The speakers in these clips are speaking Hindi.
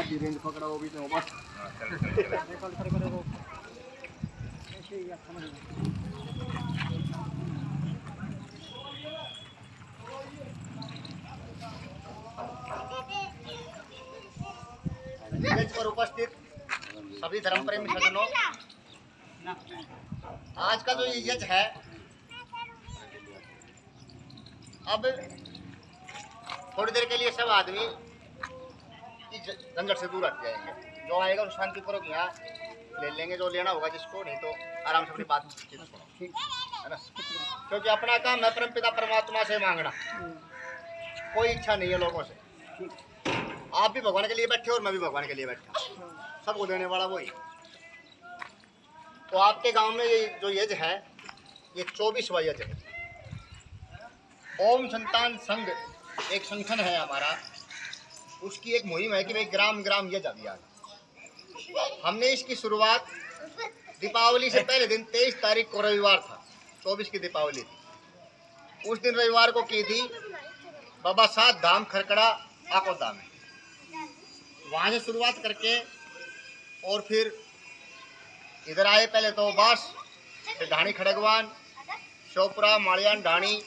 आधी रेंज पकड़ा वो भी तो बस मंच पर उपस्थित सभी धर्म प्रेमी सज्जनों, आज का जो ये यज्ञ है, अब थोड़ी देर के लिए सब आदमी इस झंझट से दूर हट जाएंगे। जो आएगा वो शांतिपूर्वक यहाँ ले लेंगे जो लेना होगा जिसको, नहीं तो आराम से अपनी बात सुनो, है ना। क्योंकि अपना काम है परमपिता परमात्मा से मांगना, कोई इच्छा नहीं है लोगों से। आप भी भगवान के लिए बैठे और मैं भी भगवान के लिए बैठा, सबको देने वाला वही। तो आपके गांव में ये जो यज्ञ है, ये 24वां यज्ञ है। ओम संतान संघ एक संगठन है हमारा, उसकी एक मुहिम है कि भाई ग्राम ग्राम यज्ञ अभियान। हमने इसकी शुरुआत दीपावली से पहले दिन 23 तारीख को रविवार था, 24 की दीपावली थी, उस दिन रविवार को की थी बाबा सात धाम खरकड़ा आकोदा में। वहाँ से शुरुआत करके और फिर इधर आए, पहले तो बास, फिर ढाणी खड़गवान, शोपुरा, माड़ियान, ढाणी,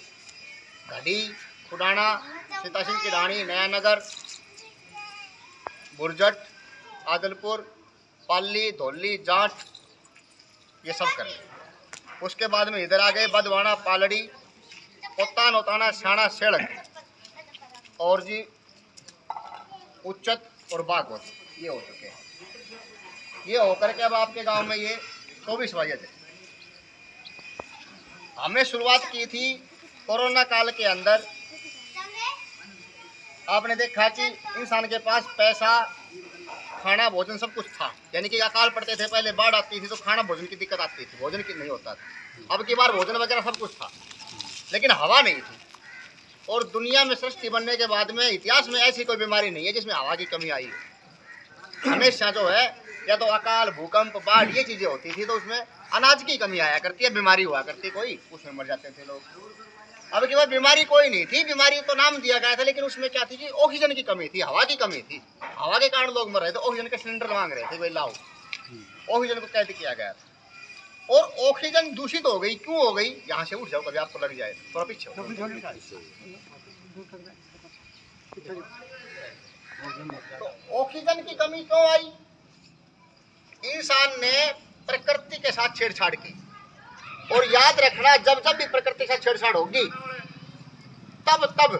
घड़ी, खुडाना, सीतासिंह की ढाणी, नया नगर, बुरजट, आदलपुर, पाली, धौली, जाट, ये सब कर लिए। उसके बाद में इधर आ गए बदवाना, पालड़ी, पोता, नौताना, शाना, सेड़क और जी उच्चत और बागवत, ये हो चुके हैं। ये होकर के अब आपके गांव में ये 24वां यज्ञ है। हमने शुरुआत की थी कोरोना काल के अंदर। आपने देखा कि इंसान के पास पैसा, खाना, भोजन सब कुछ था, यानी कि अकाल पड़ते थे, पहले बाढ़ आती थी तो खाना भोजन की दिक्कत आती थी, भोजन की नहीं होता था। अब की बार भोजन वगैरह सब कुछ था, लेकिन हवा नहीं थी। और दुनिया में सृष्टि बनने के बाद में इतिहास में ऐसी कोई बीमारी नहीं है जिसमें हवा की कमी आई है। हमेशा जो है या तो अकाल, भूकंप, बाढ़, ये चीजें होती थी, तो उसमें अनाज की कमी आया करती है, बीमारी हुआ करती कोई, उसमें मर जाते थे लोग। अब की बार बीमारी कोई नहीं थी, बीमारी तो नाम दिया गया था, लेकिन उसमें क्या थी कि ऑक्सीजन की कमी थी, हवा की कमी थी। हवा के कारण लोग मर रहे थे, ऑक्सीजन के सिलेंडर मांग रहे थे, भाई लाओ। ऑक्सीजन को कैद किया गया था और ऑक्सीजन दूषित हो गई। क्यों हो गई? यहाँ से उठ जाओ, कभी आपको लग जाए, थोड़ा पीछे हो। तो ऑक्सीजन की कमी क्यों आई? इंसान ने प्रकृति के साथ छेड़छाड़ की। और याद रखना, जब जब भी प्रकृति के साथ छेड़छाड़ होगी तब तब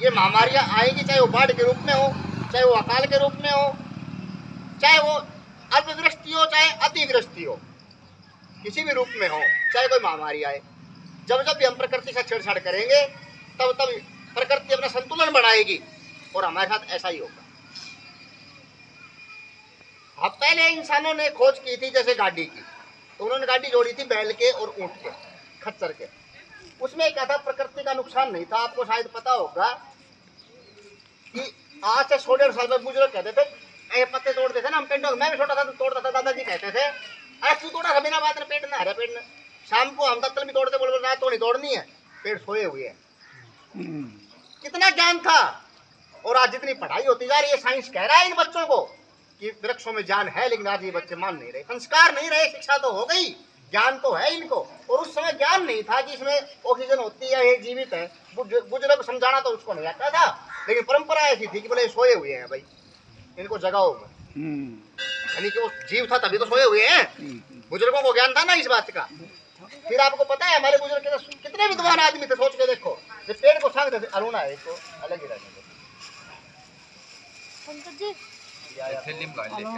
ये महामारियां आएगी, चाहे वो बाढ़ के रूप में हो, चाहे वो अकाल के रूप में हो, चाहे वो अल्पवृष्टि हो, चाहे अतिवृष्टि हो, किसी भी रूप में हो, चाहे कोई महामारी आए। जब जब भी हम प्रकृति से छेड़छाड़ करेंगे तब तब प्रकृति अपना संतुलन बनाएगी और हमारे साथ ऐसा ही होगा। अब पहले इंसानों ने खोज की थी जैसे गाड़ी की, तो उन्होंने गाड़ी जोड़ी थी बैल के और ऊंट के, खच्चर के। उसमें क्या था, प्रकृति का नुकसान नहीं था। आपको शायद पता होगा कि आज से 100-150 साल में बुजुर्ग कहते थे, ऐसे पत्ते तोड़ते थे ना हम पेड़ों, मैं भी छोटा था तो तोड़ता था, दादाजी कहते थे अरे तू तोड़ा था बिना बात में, पेड़ ना हरा पेड़ ना। शाम को हम दत्तल भी तोड़ते, बोल रात तो नहीं तोड़नी है, पेड़ सोए हुए हैं। कितना ज्ञान था। और आज जितनी पढ़ाई होती जा रही है, साइंस कह रहा है इन बच्चों को कि वृक्षों में जान है, लेकिन आज ये बच्चे मान नहीं रहे, संस्कार नहीं रहे। शिक्षा तो हो गई, ज्ञान तो है इनको, और उस समय ज्ञान नहीं था कि इसमें ऑक्सीजन होती है, ये जीवित है। बुजुर्ग समझाना तो उसको नहीं आता था, लेकिन परंपरा ऐसी थी कि बोले सोए हुए हैं भाई, इनको जगाओ। यानी कि वो जीव था तभी तो सोए हुए हैं। बुजुर्गों को ज्ञान था ना इस बात का। फिर आपको पता है हमारे बुजुर्ग कितने विद्वान आदमी थे, सोच के देखो। पेड़ को सांगते थे, अरुणा है इसको अलग ही रहने दो।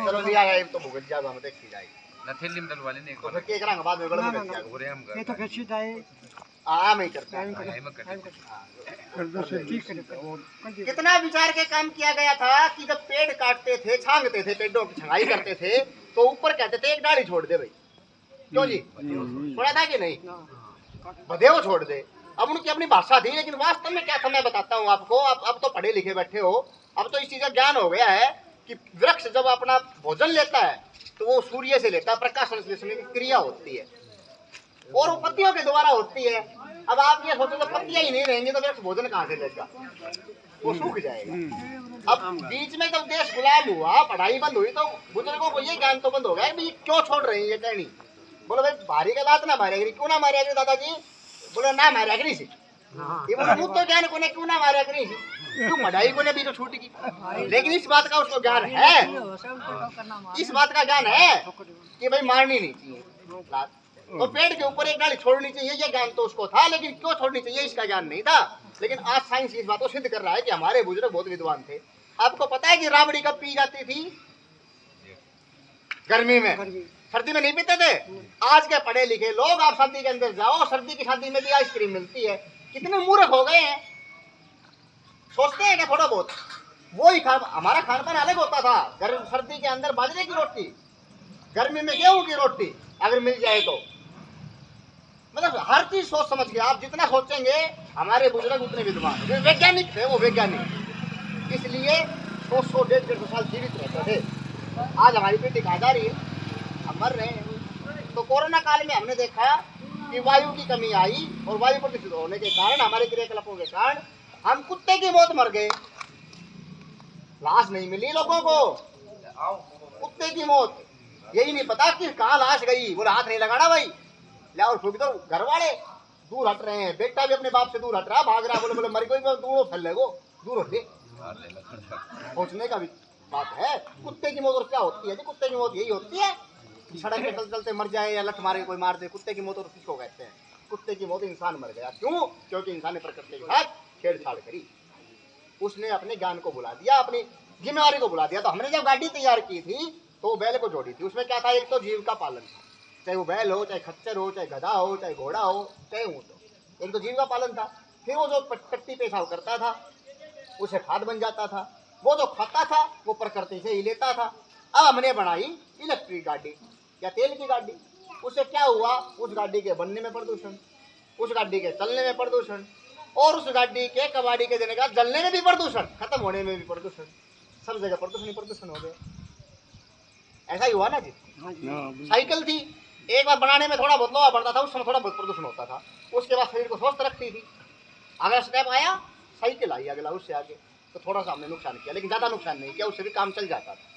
चलो लिया आया तो भूगत जा, हम देखी जाएगी ना। थैली में डलवा लेने को, फिर केक रंग बाद में गले में रख जाएगा। ये तो कैसी दाई आ में करते हैं। कितना विचार के काम किया गया था कि जब पेड़ काटते थे, छांगते थे, पेड़ों की छंगाई करते थे, तो ऊपर कहते थे एक डाली छोड़ दे भाई। क्यों जी, छोड़ा था कि नहीं? बधेव छोड़ दे। अब उनकी अपनी भाषा थी, लेकिन वास्तव में क्या था मैं बताता हूँ आपको। अब तो पढ़े लिखे बैठे हो, अब तो इस चीज का ज्ञान हो गया है कि वृक्ष जब अपना भोजन लेता है तो वो सूर्य से लेता है, प्रकाश संश्लेषण की क्रिया होती है और वो पत्तियों के द्वारा होती है। अब आप ये सोचो तो पत्तियां ही नहीं रहेंगी तो वृक्ष भोजन कहाँ से लेगा? वो सूख जाएगा। अब बीच में जब देश गुलाम हुआ, पढ़ाई बंद हुई, तो बुजुर्गों को ये ज्ञान तो बंद हो गया, क्यों छोड़ रहे हैं ये कहनी। बोलो भाई भारी का बात ना मारे, क्यों ना मारे दादाजी? बोलो ना मारे अग्नि से, ये बोलो मुझ तो ज्ञान को ने क्यों ना मारे अग्नि से, क्यों मढ़ाई को ने भी तो छूट की। लेकिन इस बात का उसको ज्ञान है, इस बात का ज्ञान है कि भाई मारनी नहीं चाहिए, तो पेड़ के ऊपर एक डाली छोड़नी चाहिए, ये ज्ञान तो उसको था। लेकिन क्यों छोड़नी चाहिए इसका ज्ञान नहीं था। लेकिन आज साइंस इस बात को सिद्ध कर रहा है कि हमारे बुजुर्ग बहुत विद्वान थे। आपको पता है कि राबड़ी कब पी जाती थी? गर्मी में, सर्दी में नहीं पीते थे। आज के पढ़े लिखे लोग, आप सर्दी के अंदर जाओ, सर्दी की शादी में भी आइसक्रीम मिलती है। कितने मूर्ख हो गए हैं, सोचते हैं कि थोड़ा बहुत वही हमारा खान पान अलग होता था। गर्म सर्दी के अंदर बाजरे की रोटी, गर्मी में गेहूं की रोटी अगर मिल जाए तो, मतलब हर चीज सोच समझ के, आप जितना सोचेंगे हमारे बुजुर्ग उतने विद्वान, वैज्ञानिक थे वो, वैज्ञानिक, इसलिए 100-150 साल जीवित रहते थे। आज हमारी पीढ़ी कहा जा रही है, हम मर रहे हैं। तो कोरोना काल में हमने देखा कि वायु की कमी आई, और वायु प्रदूषित होने के कारण, हमारे क्रियाकलापों के कारण हम कुत्ते की मौत मर गए। लाश नहीं मिली लोगों को, कुत्ते की मौत, यही नहीं पता कि कहाँ लाश गई। बोले हाथ नहीं लगाना भाई, ले और फूक दो। घर वाले दूर हट रहे हैं, बेटा भी अपने बाप से दूर हट रहा, भाग रहा, बोले बोले मर गई, दूर फैल लेगो, दूर हटे, पहुंचने का भी बात है। कुत्ते की मौत और क्या होती है जी? कुत्ते की मौत यही होती है कि सड़क पे चलते चलते मर जाए, या लठ मारे कोई मार दे। कुत्ते की मौत और किसको कहते हैं? कुत्ते की मौत इंसान मर गया। क्यों? क्योंकि इंसान ने प्रकृति के साथ छेड़छाड़ करी, उसने अपने ज्ञान को बुला दिया, अपनी जिम्मेवारी को बुला दिया। तो हमने जब गाड़ी तैयार की थी तो बैल को जोड़ी थी, उसमें क्या था? एक तो जीव का पालन था, चाहे वो बैल हो, चाहे खच्चर हो, चाहे गधा हो, चाहे घोड़ा हो, चाहे ऊंट हो, एक तो जीव का पालन था। फिर वो जो पट्टी पेशाब करता था उसे खाद बन जाता था, वो जो खाता था वो प्रकृति से ही लेता था। अब हमने बनाई इलेक्ट्रिक गाड़ी या तेल की गाड़ी, उससे क्या हुआ? उस गाड़ी के बनने में प्रदूषण, उस गाड़ी के चलने में प्रदूषण, और उस गाड़ी के कबाड़ी के देने का जलने में भी प्रदूषण, खत्म होने में भी प्रदूषण, सब जगह प्रदूषण ही प्रदूषण हो गए। ऐसा ही हुआ ना जी। साइकिल थी, एक बार बनाने में थोड़ा बहुत लोहा बढ़ता था, उस समय थोड़ा बहुत प्रदूषण होता था, उसके बाद शरीर को स्वस्थ रखती थी। अगला स्टेप आया, साइकिल आई अगला, उससे आगे तो थोड़ा सा हमने नुकसान किया, लेकिन ज़्यादा नुकसान नहीं किया, उससे भी काम चल जाता था।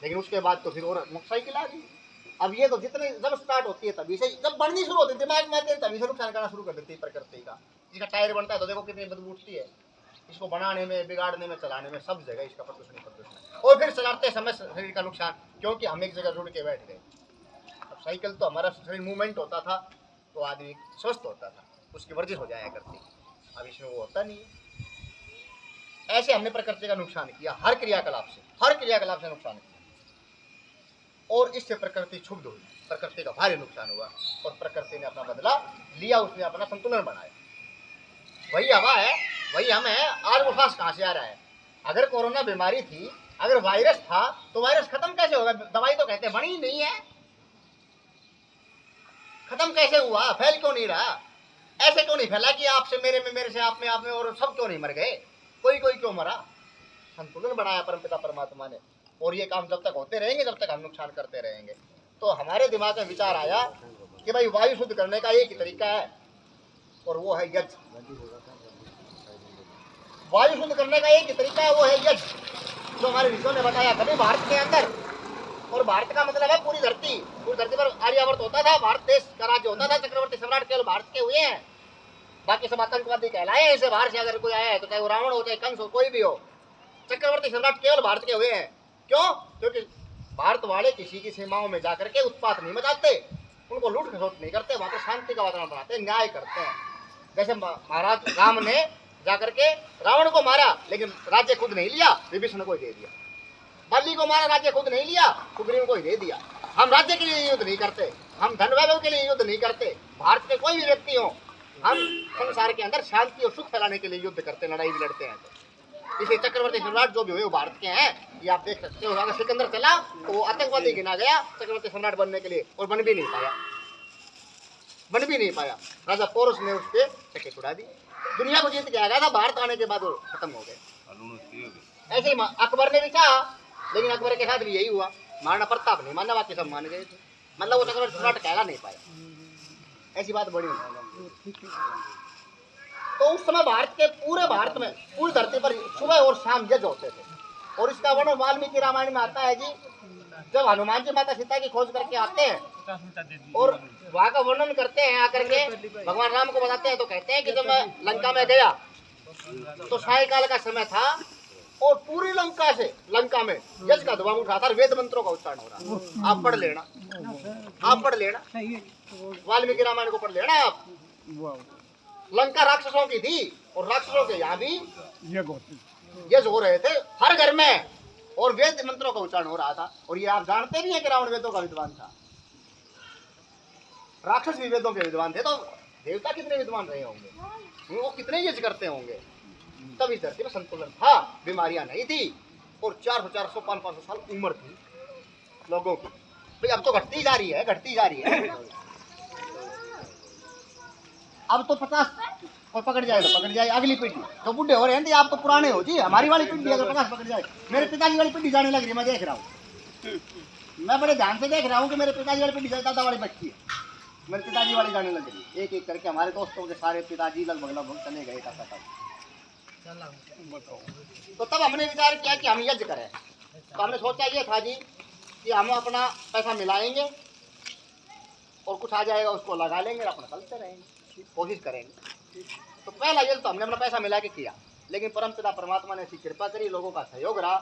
लेकिन उसके बाद तो फिर और मोटरसाइकिल आ गई। अब ये तो जितने जब स्टार्ट होती है तभी से, जब बढ़नी शुरू होती है दिमाग में आते हैं तभी से नुकसान करना शुरू कर देती है प्रकृति का। इसका टायर बनता है तो देखो कितनी बदबू उठती है, इसको बनाने में, बिगाड़ने में, चलाने में, सब जगह इसका प्रदूषण है। और फिर चलाते समय शरीर का नुकसान, क्योंकि हम एक जगह जुड़ के बैठ गए। अब साइकिल तो हमारा शरीर मूवमेंट होता था तो आदमी स्वस्थ होता था, उसकी वर्जिश हो जाया करती, अब इसमें वो होता नहीं है। ऐसे हमने प्रकृति का नुकसान किया, हर क्रियाकलाप से, हर क्रियाकलाप से नुकसान किया, और इससे प्रकृति क्षुब्ध हुई, प्रकृति का भारी नुकसान हुआ, और प्रकृति ने अपना बदला लिया, उसने अपना संतुलन बनाया। वही हवा है, वही हम है। आज वो सांस कहाँ से आ रहा है? अगर कोरोना बीमारी थी, अगर वायरस था, तो वायरस खत्म कैसे होगा? दवाई तो कहते हैं बनी ही नहीं है, खत्म कैसे हुआ? फैल क्यों नहीं रहा? ऐसे क्यों नहीं फैला कि आपसे मेरे में, मेरे से आप में, और सब क्यों नहीं मर गए? कोई कोई क्यों मरा? संतुलन बनाया परमपिता परमात्मा ने, और ये काम जब तक होते रहेंगे, जब तक हम नुकसान करते रहेंगे। तो हमारे दिमाग में विचार आया कि भाई वायु शुद्ध करने का एक ही तरीका है, और वो है यज्ञ। वायु शुद्ध करने का एक ही तरीका है, वो है यज्ञ, जो हमारे ऋषियों ने बताया। कभी भारत के अंदर, और भारत का मतलब है पूरी धरती, पूरी धरती पर आर्यावर्त होता था, भारत देश का राज्य होता था। चक्रवर्ती सम्राट केवल भारत के हुए हैं, बाकी सब आतंकवादी कहलाए हैं। इसे बाहर से अगर कोई आया है तो चाहे वो रावण हो, चाहे कंस हो, कोई भी हो, चक्रवर्ती सम्राट केवल भारत के हुए हैं। क्यों? क्योंकि भारत वाले किसी की सीमाओं में जाकर के उत्पात नहीं मचाते, उनको लूट खसोट नहीं करते, वहां पर शांति का वातावरण बनाते हैं, न्याय करते हैं। जैसे महाराज राम ने जाकर के रावण को मारा, लेकिन राज्य खुद नहीं लिया, विभीषण को ही दे दिया। बलि को मारा, राज्य खुद नहीं लिया, सुग्रीव को ही दे दिया। हम राज्य के लिए युद्ध नहीं करते, हम धन वैभव के लिए युद्ध नहीं करते। भारत के कोई भी व्यक्ति हो, हम संसार के अंदर शांति और सुख फैलाने के लिए युद्ध करते, लड़ाई भी लड़ते हैं। तो इसे चक्रवर्ती सम्राट जो भी हुए वो भारत के हैं, ये आप देख सकते हो। अगर सिकंदर चला तो वो आतंकवादी गिना गया चक्रवर्ती सम्राट बनने के लिए, और बन भी नहीं पाया, बन भी नहीं पाया। राजा पोरस ने उसके चक्के छुड़ा दी, दुनिया को जीत के आ गया था, भारत आने के बाद वो खत्म हो गए। ऐसे ही अकबर ने भी चाहा, लेकिन अकबर के साथ भी यही हुआ, महाराणा प्रताप नहीं माना, बाकी सब मान गए थे, मतलब वो चक्रवर्ती सम्राट कहला नहीं पाया। ऐसी बात बड़ी तो उस समय पूरे भारत में पूरी धरती पर सुबह और शाम यज्ञ होते थे। और इसका वर्णन वाल्मीकि रामायण में आता है जी। जब हनुमान जी माता सीता की खोज करके आते हैं और वहां का वर्णन करते हैं, आकर के भगवान राम को बताते हैं, तो कहते हैं कि जब मैं लंका में गया तो सायकाल का समय था और पूरी लंका में यज्ञ का धुआं उठा था, वेद मंत्रों का उच्चारण हो रहा। आप पढ़ लेना, वाल्मीकि रामायण को पढ़ लेना आप। लंका राक्षसों की थी और राक्षसों के यहाँ भी यज्ञ हो रहे थे हर घर में, और वेद मंत्रों का उच्चारण हो रहा था। और ये आप जानते भी हैं कि रावण वेदों का विद्वान था, राक्षस भी वेदों के विद्वान थे, तो देवता कितने विद्वान रहे होंगे, वो कितने यज्ञ करते होंगे। तब इस धरती में संतुलन था, बीमारियां नहीं थी, और 400 500 साल उम्र थी लोगों की। भाई अब तो घटती जा रही है। अब तो 50 और पकड़ जाए अगली पीढ़ी, तो बुढ़े हो रहे हैं। आप तो पुराने हो जी, हमारी वाली पीढ़ी अगर 50 पकड़ जाए, मेरे पिताजी वाली पीढ़ी जाने लग रही है। मैं देख रहा हूँ, मैं बड़े ध्यान से देख रहा हूँ कि मेरे पिताजी वाली पीढ़ी दादा वाली बच्ची है, मेरे पिताजी वाली जाने लग रही है। एक एक करके हमारे दोस्तों के सारे पिताजी लगभग चले गए था। तो तब हमने विचार किया कि हम यज्ञ करें। तो हमने सोचा ये था जी कि हम अपना पैसा मिलाएंगे और कुछ आ जाएगा उसको लगा लेंगे, अपना चलते रहेंगे, कोशिश करेंगे। तो पहला यज्ञ तो हमने अपना पैसा मिला के किया, लेकिन परमपिता परमात्मा ने ऐसी कृपा करी, लोगों का सहयोग रहा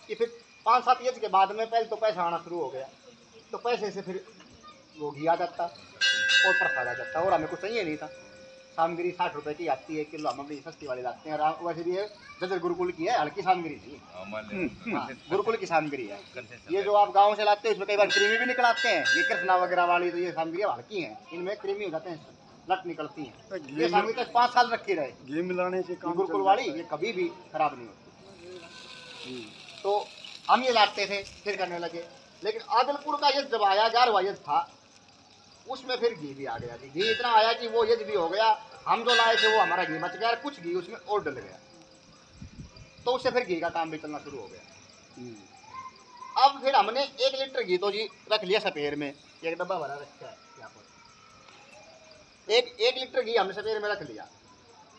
कि फिर 5-7 यज्ञ के बाद में पहले तो पैसा आना शुरू हो गया। तो पैसे से फिर वो घी आ जाता और प्रसाद आ जाता, और हमें कुछ चाहिए नहीं था। सामग्री 60 रुपए की आती है किलो, हम अपनी सस्ती वाली लाते हैं। वैसे भी जैसे गुरुकुल की है, हल्की सामग्री नहीं, गुरुकुल की सामग्री है। ये जो आप गांव से लाते हैं इसमें कई बार क्रीमी भी निकलाते हैं, ये कृष्णा वगैरह वाली तो ये सामग्री हल्की है, इनमें क्रीमी हो जाते हैं, लट निकलती है। ये सामग्री तक 5 साल रखी रहे, घी मिलाने से गुरुकुल वाली ये कभी भी खराब नहीं होती। तो हम ये लाते थे, फिर करने लगे। लेकिन आदिलपुर का यज्ञ जब आया, 11वां यज्ञ था, उसमें फिर घी भी आ गया। घी इतना आया कि वो यज्ञ भी हो गया, हम जो लाए थे वो हमारा घी बच गया, कुछ घी उसमें और डल गया, तो उससे फिर घी का काम भी चलना शुरू हो गया। अब फिर हमने 1 लीटर घी तो जी रख लिया सपेर में, एक डब्बा भरा रखा है यहाँ पर। एक लीटर घी हमने सपेर में रख लिया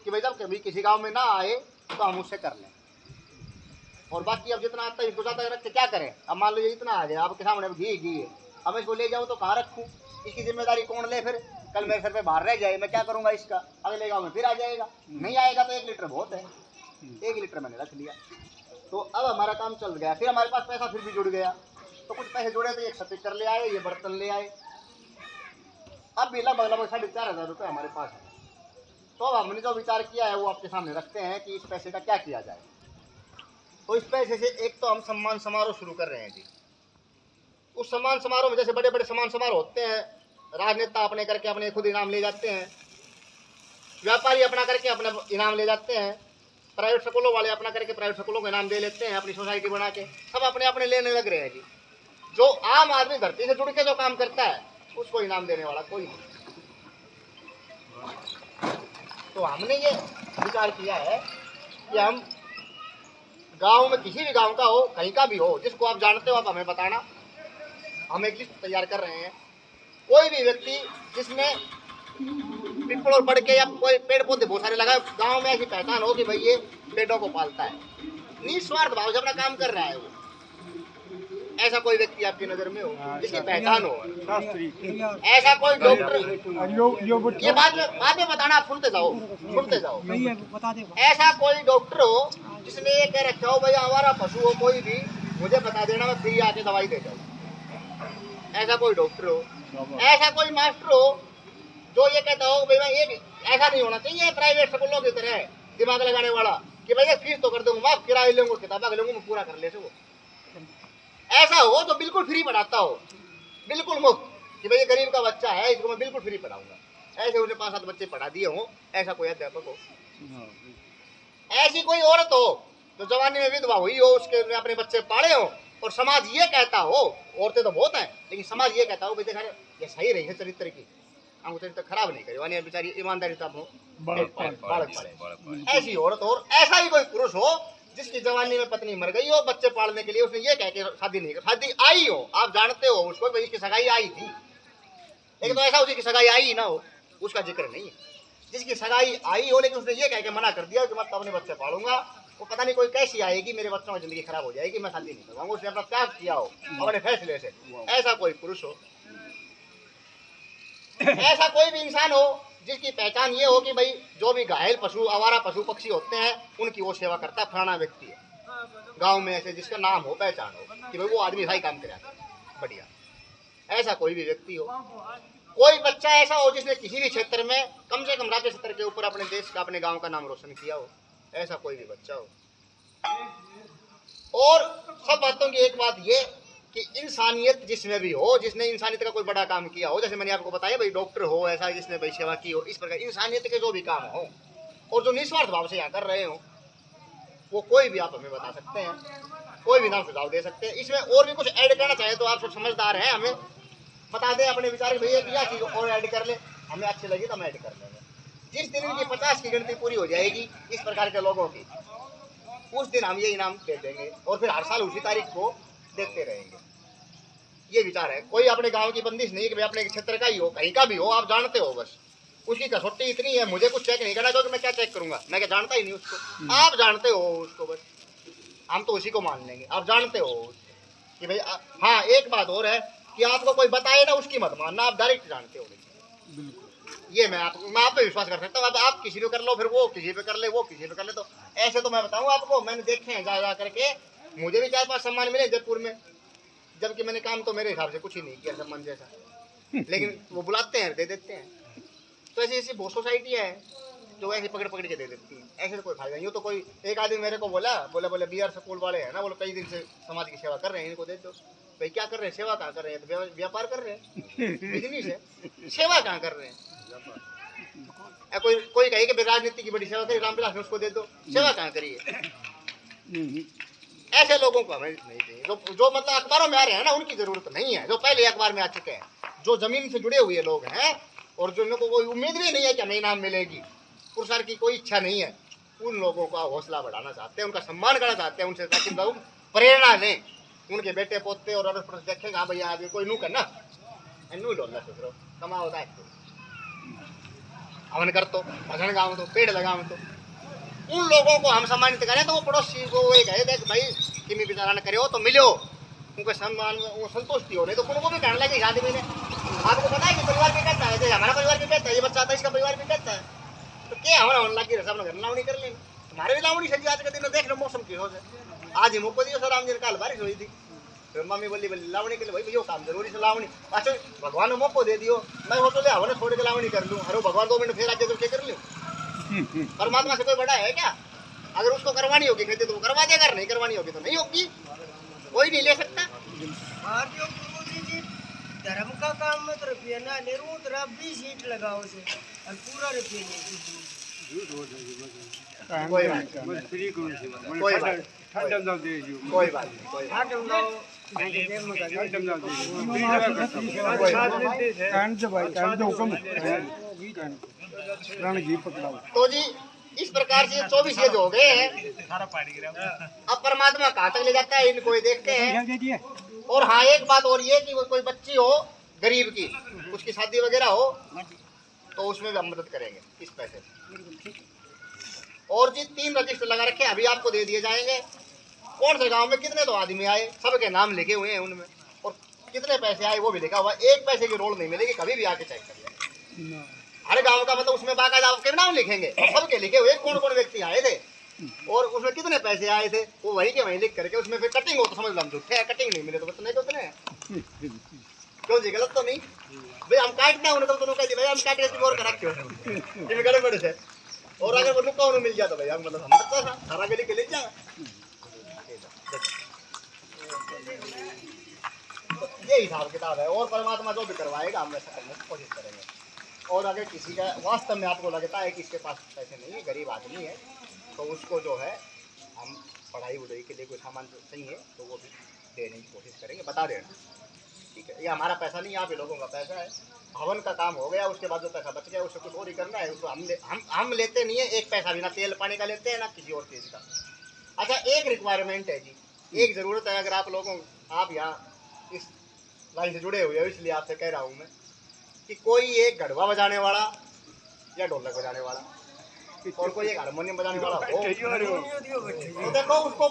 कि भाई जब कभी किसी गांव में ना आए तो हम उससे कर लें। और बाकी अब जितना आता है इसको ज़्यादा रख के क्या करें। अब मान लो ये इतना आ गया, आपके सामने घी है, अब इसको ले जाऊँ तो कहाँ रखूँ, इसकी जिम्मेदारी कौन ले। फिर कल मेरे सर पे बाहर रह जाए, मैं क्या करूँगा इसका, अगले गांव में फिर आ जाएगा, नहीं आएगा तो 1 लीटर बहुत है। 1 लीटर मैंने रख लिया, तो अब हमारा काम चल गया। फिर हमारे पास पैसा फिर भी जुड़ गया, तो कुछ पैसे जुड़े तो एक स्पीकर ले आए, ये बर्तन ले आए। अब भी लगभग 4,500 रुपये हमारे पास है। तो अब हमने जो विचार किया है वो आपके सामने रखते हैं कि इस पैसे का क्या किया जाए। तो इस पैसे से एक तो हम सम्मान समारोह शुरू कर रहे हैं जी। उस सम्मान समारोह में जैसे बड़े बड़े सम्मान समारोह होते हैं, राजनेता अपने करके अपने खुद इनाम ले जाते हैं, व्यापारी अपना करके अपना इनाम ले जाते हैं, प्राइवेट स्कूलों वाले अपना करके प्राइवेट स्कूलों को इनाम दे लेते हैं, अपनी सोसाइटी बना के सब अपने अपने लेने लग रहे हैं जी। जो आम आदमी धरती से जुड़ के जो काम करता है उसको इनाम देने वाला कोई नहीं। तो हमने ये विचार किया है कि हम गांव में किसी भी गांव का हो, कहीं का भी हो, जिसको आप जानते हो आप हमें बताना। हम एक लिस्ट तैयार कर रहे हैं, कोई भी व्यक्ति जिसने पीपल और बढ़ के या कोई पेड़ पौधे बहुत सारे लगाए, गांव में ऐसी पहचान हो कि भाई ये पेड़ों को पालता है, निस्वार्थ भाव से अपना काम कर रहा है वो, ऐसा कोई व्यक्ति आपकी नजर में हो जिसकी पहचान हो। ऐसा कोई डॉक्टर, ये बाद में बताना, आप सुनते जाओ। ऐसा कोई डॉक्टर हो जिसने ये कह रखा हो भाई हमारा पशु हो कोई भी, मुझे बता देना, मैं फ्री आके दवाई दे जाऊँ। ऐसा कोई डॉक्टर हो, ऐसा कोई मास्टर हो जो ये कहता हो भाई मैं ये ऐसा नहीं होना चाहिए प्राइवेट स्कूलों की तरह दिमाग लगाने वाला कि भाई फीस तो कर दूंगा, माफ किराया लूंगा, किताबा लूंगा, मैं पूरा कर ले वो। ऐसा हो जो बिल्कुल फ्री पढ़ाता हो, बिल्कुल मुफ्त, कि भाई ये गरीब का बच्चा है इसको मैं बिल्कुल फ्री पढ़ाऊंगा। ऐसे उसने 5-7 बच्चे पढ़ा दिए हो, ऐसा कोई अध्यापक हो। ऐसी कोई औरत हो जो जवानी में विधवा हुई हो, उसके अपने बच्चे पाले हो, और समाज ये कहता हो, औरतें तो बहुत हैं लेकिन समाज ये कहता हो भाई देखा ये सही रही है चरित्र की, हम चरित्र खराब नहीं करे, बेचारी ईमानदारी तब हो, ऐसी औरत। और ऐसा ही कोई पुरुष हो जिसकी जवानी में पत्नी मर गई हो, बच्चे पालने के लिए उसने ये कह के शादी नहीं कर, शादी आई हो, आप जानते हो उसको भाई इसकी सगाई आई थी, लेकिन तो ऐसा उसी की सगाई आई ना हो, उसका जिक्र नहीं है। जिसकी सगाई आई हो लेकिन उसने ये कह के मना कर दिया कि मैं तो अपने बच्चे पालूंगा, वो पता नहीं कोई कैसी आएगी, मेरे बच्चों की जिंदगी खराब हो जाएगी, मैं शादी नहीं करवाऊंगा, उसने अपना त्याग किया हो अपने फैसले से, ऐसा कोई पुरुष हो, ऐसा कोई भी इंसान हो जिसकी पहचान ये हो कि भाई जो भी घायल पशु, आवारा पशु पक्षी होते हैं उनकी वो सेवा करता है, फलाना व्यक्ति है गांव में ऐसे जिसका नाम हो, पहचान हो कि भाई वो आदमी सही काम करे, बढ़िया, ऐसा कोई भी व्यक्ति हो। कोई बच्चा ऐसा हो जिसने किसी भी क्षेत्र में कम से कम राज्य स्तर के ऊपर अपने देश का, अपने गांव का नाम रोशन किया हो, ऐसा कोई भी बच्चा हो। और सब बातों की एक बात ये कि इंसानियत जिसमें भी हो, जिसने इंसानियत का कोई बड़ा काम किया हो, जैसे मैंने आपको बताया भाई डॉक्टर हो ऐसा जिसने भाई सेवा की हो, इस प्रकार इंसानियत के जो भी काम हो और जो निस्वार्थ भाव से यहाँ कर रहे हो, वो कोई भी आप हमें बता सकते हैं, कोई भी नाम सुझाव दे सकते हैं। इसमें और भी कुछ ऐड करना चाहे तो आप सब समझदार हैं, हमें बता दें अपने विचार भैया कि यह चीज़ और ऐड कर ले, हमें अच्छी लगी तो हम ऐड कर लेंगे। जिस दिन इनकी 50 की गिनती पूरी हो जाएगी इस प्रकार के लोगों की, उस दिन हम ये इनाम दे देंगे और फिर हर साल उसी तारीख को देते रहेंगे। ये विचार है, कोई अपने गांव की बंदिश नहीं कि भाई अपने क्षेत्र का ही हो, कहीं का भी हो, आप जानते हो, बस उसकी कसौटी इतनी है, मुझे कुछ चेक नहीं करना क्योंकि मैं क्या चेक करूंगा, मैं क्या जानता ही नहीं उसको, आप जानते हो उसको, बस हम तो उसी को मान लेंगे, आप जानते हो कि भाई हाँ एक बात और है कि आपको कोई बताए ना उसकी मत मानना, आप डायरेक्ट जानते हो, ये मैं आप पे विश्वास कर सकता हूँ। अब आप किसी पे कर लो, फिर वो किसी पे कर ले, वो किसी पे कर ले, तो ऐसे तो मैं बताऊँ आपको, मैंने देखे हैं जा करके, मुझे भी 4-5 सम्मान मिले जयपुर में, जबकि मैंने काम तो मेरे हिसाब से कुछ ही नहीं किया सम्मान जैसा, लेकिन वो बुलाते हैं दे देते हैं। तो ऐसी ऐसी बहुत सोसाइटियाँ हैं जो ऐसे पकड़ पकड़ के दे देती हैं, ऐसे तो कोई फायदा नहीं हो। तो कोई एक आदमी मेरे को बोले BR स्कूल वाले हैं ना, बोले कई दिन से समाज की सेवा कर रहे हैं, इनको दे दो। भाई क्या कर रहे हैं, सेवा कहाँ कर रहे हैं, तो व्यापार कर रहे हैं, बिजनेस है, सेवा कहाँ कर रहे हैं। कोई कहे कि राजनीति की बड़ी सेवा करी रामविलास ने, उसको दे दो, सेवा कहाँ करी है। ऐसे लोगों को हमें नहीं चाहिए, जो मतलब अखबारों में आ रहे हैं ना, उनकी जरूरत नहीं है, जो पहले अखबार में आ चुके हैं, जो जमीन से जुड़े हुए लोग हैं और जो लोगों को कोई उम्मीद भी नहीं है कि हमें इनाम मिलेगी, पुरस्कार की कोई इच्छा नहीं है, उन लोगों का हौसला बढ़ाना चाहते हैं, उनका सम्मान करना चाहते हैं, उनसे ताकि लोग प्रेरणा लें, उनके बेटे पोते और अड़ोस पड़ोस देखेंगे हाँ भैया आगे कोई नू करना नू ढोलना सोच रहा कमा होता है, हवन कर तो भजन गाँव तो पेड़ लगाओ, तो उन लोगों को हम सम्मानित करें तो वो पड़ोसी को वो कहे देख भाई किमी विचार करे हो तो मिलो, उनको सम्मान वो संतुष्टि हो, नहीं तो उनको भी कहने लगे शादी में आपको पता है कि परिवार भी कहता है, हमारा परिवार भी कहता है, ये बच्चा आता है इसका परिवार भी कहता है, तो क्या हमारा होने लगी सब घर लावणी कर लेंगे, हमारे भी लावणी सजी आज के दिन देख लो मौसम की हो जाए, आज ही मुझको दियो सर राम जी कल बारिश हुई थी, फिर मम्मी बोली लावणी के लिए भाई यो काम जरूरी से लावणी, अच्छा भगवान ने मौको दे दियो, मैं वो तो ले हवा छोड़ के लावणी कर लूँ, अरे भगवान 2 मिनट फिर आज तो क्या कर लूँ, परमात्मा से कोई बड़ा है क्या, अगर उसको करवानी होगी खेती तो वो करवा देगा, नहीं करवानी होगी तो नहीं होगी, कोई नहीं ले सकता। धर्म का काम में तो रुपया ना ले रू तो आप 20 सीट लगाओ से और पूरा रुपया ले कोई बात तो जी इस प्रकार से 24 एज हो गए हैं, अब परमात्मा कहाँ तक ले जाता है इनको ये देखते हैं। और हाँ एक बात और ये कि वो कोई बच्ची हो गरीब की, उसकी शादी वगैरह हो तो उसमें भी हम मदद करेंगे इस पैसे से। और जी 3 रजिस्टर लगा रखे अभी आपको दे दिए जाएंगे, कौन से गांव में कितने तो आदमी आए सबके नाम लिखे हुए हैं उनमें, और कितने पैसे आए वो भी लिखा हुआ, 1 पैसे की रोल नहीं मिलेगी, कभी भी आके चेक कर लें। हर गांव का मतलब उसमें बाकायदा आपके नाम लिखेंगे और सबके लिखे हुए कौन कौन व्यक्ति आए थे और उसमें कितने पैसे आए थे, वो वही के वही लिख करके उसमें फिर कटिंग हो तो समझ लो हम झूठे हैं, कटिंग नहीं मिले तो नहीं तो उतने क्यों जी, गलत तो नहीं भाई, हम काटते हैं उन्हें तो कहते भाई हम काटे और करा क्यों ये गड़बड़ से, और अगर वो नुक्का उन्हें मिल जाता भाई हम मतलब हम बच्चा था सारा गली के ले जाएगा, ये हिसाब किताब है। और परमात्मा जो भी करवाएगा हम वैसा करने की कोशिश करेंगे। और अगर किसी का वास्तव में आपको लगता है कि इसके पास पैसे नहीं है, गरीब आदमी है, तो उसको जो है हम पढ़ाई वढ़ाई के लिए कोई सामान चाहिए तो वो भी देने की कोशिश करेंगे, बता देना ठीक है। ये हमारा पैसा नहीं, आप ही लोगों का पैसा है, हवन का काम हो गया, उसके बाद जो पैसा बच गया उससे कुछ और ही करना है, उसको हम लेते नहीं है 1 पैसा भी, ना तेल पानी का लेते हैं ना किसी और चीज़ का। अच्छा एक रिक्वायरमेंट है जी, एक ज़रूरत है, अगर आप यहाँ इस लाइन से जुड़े हुए हो इसलिए आपसे कह रहा हूँ मैं कि कोई एक गढ़वा बजाने वाला या ढोलक बजाने वाला और कोई एक हारमोनियम बजाने वाला हो दियो बैठे तो देखो उसको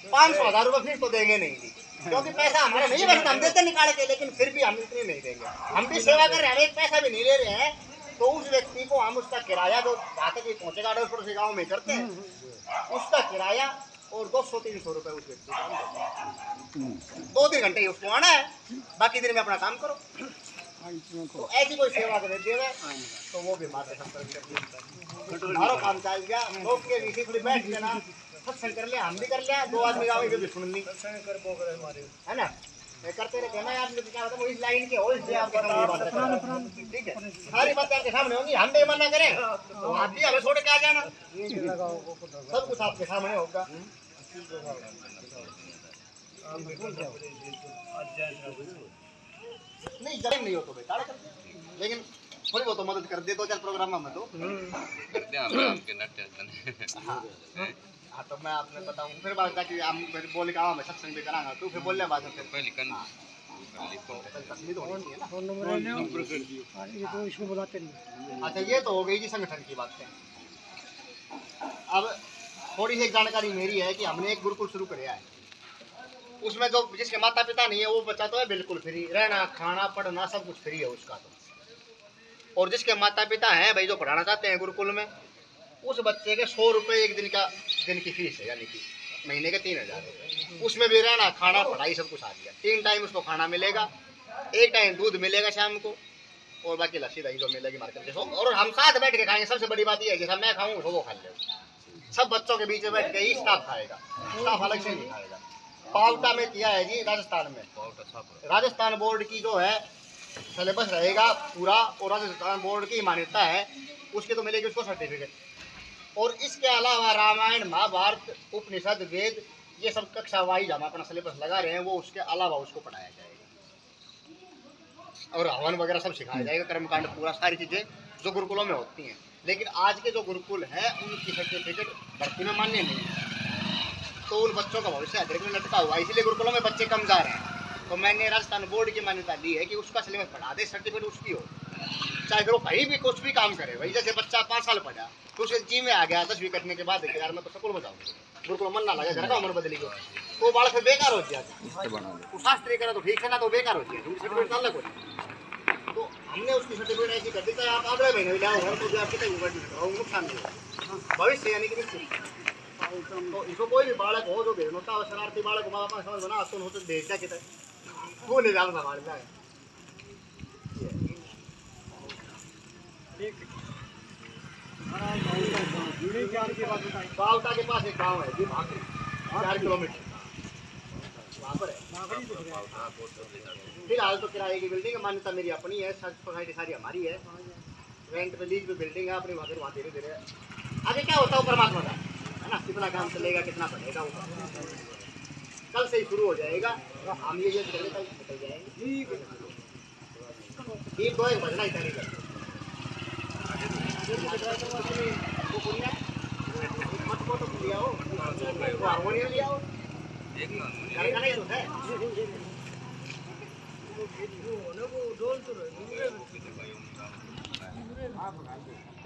500,000 रुपये फीस तो देंगे नहीं जी, क्योंकि पैसा हमारा नहीं है, वैसे हम देते निकाल के, लेकिन फिर भी हम इतनी नहीं देंगे। हम भी सेवा कर रहे हैं, हम एक पैसा भी नहीं ले रहे हैं, तो उस व्यक्ति को हम उसका किराया जो जहाँ तक पहुँचेगा 10 से गाँव में करते हैं, उसका किराया और 200-300 रुपये उस व्यक्ति को हम देते हैं। 2-3 घंटे ही उसको आना है, बाकी दिन में अपना काम करो। तो ऐसी कोई सेवा कर देते हुए तो वो भी मात्र हमारा काम चल गया। लोग के नीचे थोड़ी बैठ के ना सत्संग कर लिया, हम भी कर लिया, 2 आदमी गाँव भी सुन ली, है ना, करते रहते हैं ना। आप क्या बताओ इस लाइन के हो, इसलिए आपके सामने ठीक है, सारी बातें आपके सामने होंगी, हम भी मना करें तो आप भी हमें छोड़ के आ जाना, सब कुछ आपके सामने होगा। नहीं जमीन नहीं हो तो बेकार कर दे, लेकिन थोड़ी बहुत तो मदद कर दे, 2-4 प्रोग्राम में तो हाँ तो मैं आपने बताऊँ फिर बात का कि हम फिर बोले कि मैं सत्संग भी करांगा, तू फिर बोलने बात है पहले कर तस्वीर होनी चाहिए ना। अच्छा ये तो हो गई जी संगठन की बात है। अब थोड़ी सी जानकारी मेरी है कि हमने एक गुरुकुल शुरू कराया है, उसमें जो जिसके माता पिता नहीं है वो बच्चा तो है बिल्कुल फ्री, रहना खाना पढ़ना सब कुछ फ्री है उसका तो। और जिसके माता पिता हैं भाई जो पढ़ाना चाहते हैं गुरुकुल में, उस बच्चे के 100 रुपये एक दिन की फीस है, यानी कि महीने के 3,000 रुपये। उसमें भी रहना खाना पढ़ाई सब कुछ आ गया, 3 टाइम उसको खाना मिलेगा, 1 टाइम दूध मिलेगा शाम को, और बाकी लस्सी दही जो मिलेगी मार्केट से, और हम साथ बैठ के खाएंगे। सबसे बड़ी बात यह है जैसा मैं खाऊँ वो खा ले, सब बच्चों के बीच में बैठ के ही स्टाफ खाएगा, स्टाफ अलग से नहीं खाएगा। पावटा में किया है जी राजस्थान में, राजस्थान बोर्ड की जो है सिलेबस रहेगा पूरा, और राजस्थान बोर्ड की मान्यता है उसके तो मिलेगी उसको सर्टिफिकेट। और इसके अलावा रामायण महाभारत उपनिषद वेद ये सब कक्षा वाइज हम अपना सिलेबस लगा रहे हैं, वो उसके अलावा उसको पढ़ाया जाएगा, और हवन वगैरह सब सिखाया जाएगा, कर्मकांड पूरा सारी चीज़ें जो गुरुकुलों में होती हैं। लेकिन आज के जो गुरुकुल हैं उनकी सर्टिफिकेट भर्ती में मान्य नहीं है, तो उन बच्चों का भविष्य अध्ययन में लटका हुआ, इसलिए गुरुकुलों में बच्चे कम जा रहे हैं। तो मैंने राजस्थान बोर्ड की मान्यता ली है कि उसका सिलेबस पढ़ा दे, सर्टिफिकेट उसकी हो, चाहे फिर वो कहीं भी कुछ भी काम करे। भाई जैसे बच्चा 5 साल पढ़ा तो उसे जी में आ गया 10वीं करने के बाद यार मैं तो स्कूल में जाऊँगा, गुरुकुल मन ना लगा घर का उम्र बदली गई, तो बालक फिर बेकार हो जाता, वो शास्त्री करा तो ठीक है ना, तो बेकार हो जाए सर्टिफिकेट अलग हो जाए। तो हमने उसकी सर्टिफिकेट ऐसी कर दी चाहे आप अगले महीने ले आओ घर तो भी आपकी नुकसान नहीं होगा, भविष्य यानी कि निश्चित। तो इसको कोई भी बालक हो जो भेज होता है शरारती बालक को माँ बाप समझ बना सुन हो तो भेज क्या कितना वो ले जाओ संभाल जाए। बावटा के पास एक गांव है जी, 4 किलोमीटर वहाँ पर है। फिलहाल तो किराए की बिल्डिंग है, मान्यता मेरी अपनी है, सोसाइटी सारी हमारी है, रेंट पे लीज पे बिल्डिंग है अपनी, वहाँ धीरे धीरे आगे क्या होता है परमात्मा का है ना, कितना काम चलेगा कितना बढ़ेगा वो कल से ही शुरू हो जाएगा। हम ये चले कल निकल जाएंगे, ठीक है बजना ही करेगा मत को तो लिया हो हारमोनियम लिया हो नहीं तो है वो ढोल तो